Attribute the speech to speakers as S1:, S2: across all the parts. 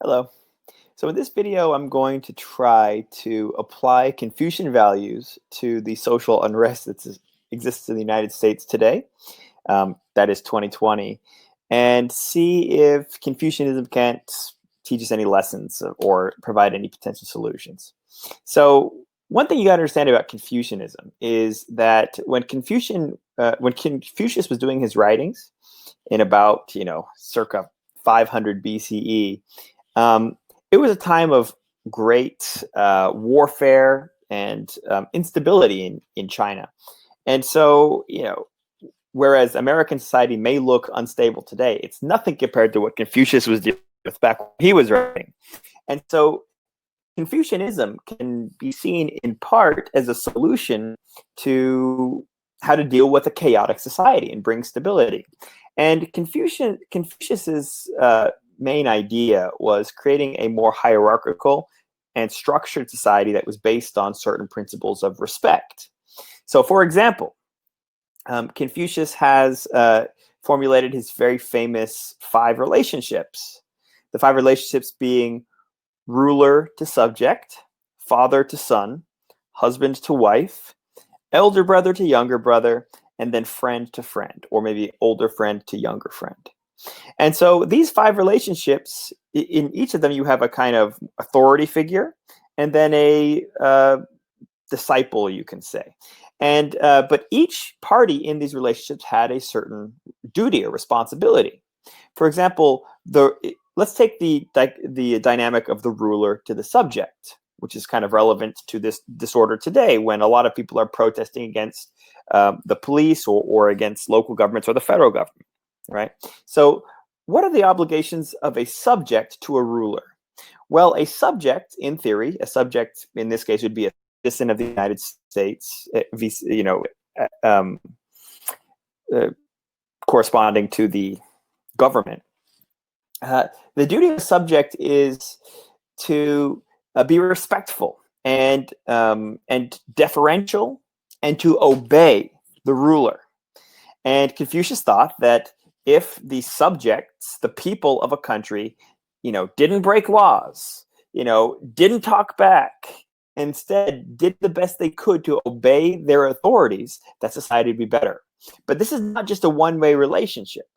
S1: Hello. So in this video, I'm going to try to apply Confucian values to the social unrest that exists in the United States today, that is 2020, and see if Confucianism can't teach us any lessons or provide any potential solutions. So one thing you got to understand about Confucianism is that when Confucius was doing his writings in about circa 500 BCE, um, it was a time of great warfare and instability in China. And so, whereas American society may look unstable today, it's nothing compared to what Confucius was dealing with back when he was writing. And so, Confucianism can be seen in part as a solution to how to deal with a chaotic society and bring stability. And Confucius's main idea was creating a more hierarchical and structured society that was based on certain principles of respect. So, for example, Confucius has formulated his very famous 5 relationships. The 5 relationships being ruler to subject, father to son, husband to wife, elder brother to younger brother, and then friend to friend, or maybe older friend to younger friend. And so these 5 relationships, in each of them, you have a kind of authority figure and then a disciple, you can say. And but each party in these relationships had a certain duty or responsibility. For example, let's take the dynamic of the ruler to the subject, which is kind of relevant to this disorder today when a lot of people are protesting against the police or against local governments or the federal government, right? So what are the obligations of a subject to a ruler? Well, a subject, in theory, a subject in this case would be a citizen of the United States, corresponding to the government. The duty of the subject is to be respectful and deferential and to obey the ruler. And Confucius thought that if the subjects, the people of a country, didn't break laws, didn't talk back, instead did the best they could to obey their authorities, that society would be better. But this is not just a one-way relationship.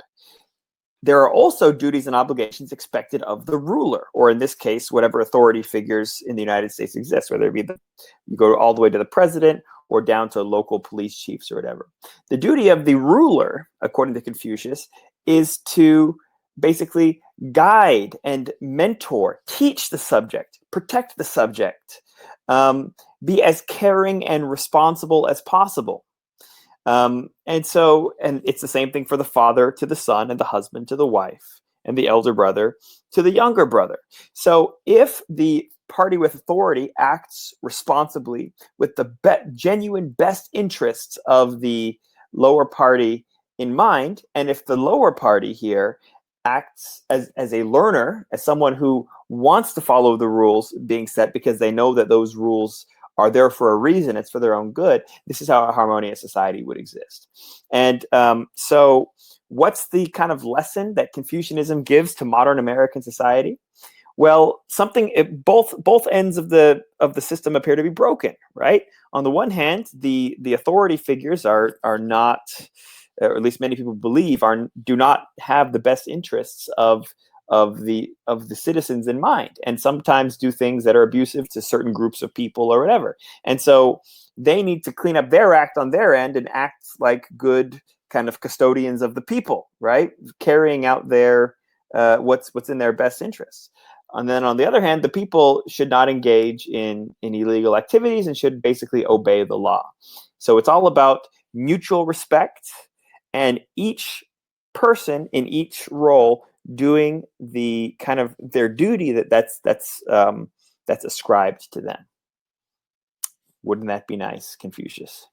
S1: There are also duties and obligations expected of the ruler, or in this case, whatever authority figures in the United States exist, whether it be you go all the way to the president or down to local police chiefs or whatever. The duty of the ruler, according to Confucius, is to basically guide and mentor, teach the subject, protect the subject, be as caring and responsible as possible. And it's the same thing for the father to the son and the husband to the wife and the elder brother to the younger brother. So if the party with authority acts responsibly with the genuine best interests of the lower party in mind, and if the lower party here acts as a learner, as someone who wants to follow the rules being set because they know that those rules are there for a reason, it's for their own good, this is how a harmonious society would exist. And so what's the kind of lesson that Confucianism gives to modern American society? Well, both ends of the system appear to be broken, right? On the one hand, the authority figures are not, or at least many people believe, do not have the best interests of the citizens in mind, and sometimes do things that are abusive to certain groups of people or whatever. And so they need to clean up their act on their end and act like good kind of custodians of the people, right? Carrying out their what's in their best interests. And then on the other hand, the people should not engage in illegal activities and should basically obey the law. So it's all about mutual respect and each person in each role doing the kind of their duty that's ascribed to them. Wouldn't that be nice, Confucius?